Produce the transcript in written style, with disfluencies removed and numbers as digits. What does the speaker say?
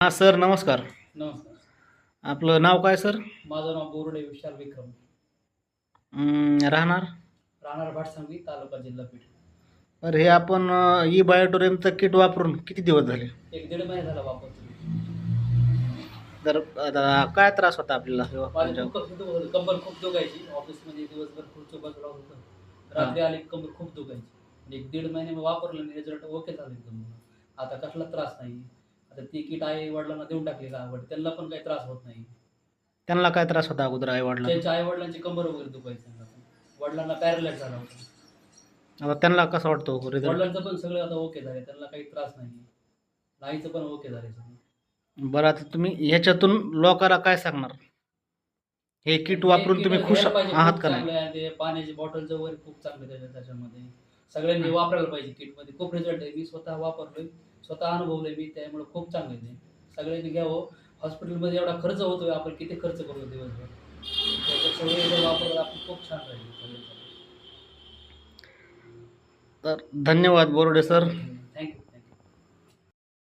हां सर, नमस्कार. नमस्कार. आपलं नाव काय सर? माझं नाव बोर्डे विशाल विक्रम. राहणार? राहणार भाटसांगवी, तालुका जिल्हा बीड. तर हे आपण ई बायोटोरियमचं किट वापरून किती दिवस झाले? 1-1.5 महिना झाला वापरतो मी. तर आता काय त्रास होता आपल्याला हे माझं वापरून खूप जेव्हा? कसं होतं, कंबर खूप दुखायची. ऑफिसमध्ये दिवसभर खुर्चीवर बसलो होतो. हां. रात्री आली की कंबर खूप दुखायची. आणि 1-1.5 महिने मी वापरलं आणि रिझल्ट ओके झाले एकदम. आता कसला त्रास नाही. आता ती किट आई-वडिलांना देऊन टाकली गावाकडे. त्यांना पण काही त्रास होत नाही. त्यांना काय त्रास होता अगोदर आई-वडिलांना? त्यांच्या आई-वडिलांची कंबर वगैरे दुखायची त्यांना पण. वडिलांना पॅरालाईज झाला होता. आता त्यांना कसा वाटतो रिझल्ट? वडिलांचं पण सगळं आता ओके झाले. त्यांना काही त्रास नाही. आईचं पण ओके झालंय सगळं. बरं, आता तुम्ही ह्याच्यातून लोकांना काय सांगणार? हे किट हे वापरून किट तुम्ही खुश घ्यायला पाहिजे. आहात खूप का नाही? चांगलं आहे. ते पाण्याची बॉटलचं वगैरे खूप चांगलं आहे त्याच्यामध्ये. सगळ्यांनी वापरायला पाहिजे किटमध्ये. खूप रिझल्ट आहे. मी स्वतः वापरलोय. स्वतः अनुभवलंय मी. त्यामुळे खूप चांगलं आहे ते. सगळ्यांनी घ्यावं. हॉस्पिटलमध्ये एवढा खर्च होतोय. आपण किती खर्च करतो दिवसभर. त्यापेक्षा हे जर वापरलं आपण खूप छान राहील सगळ्यांसाठी. तर धन्यवाद बोरुडे सर.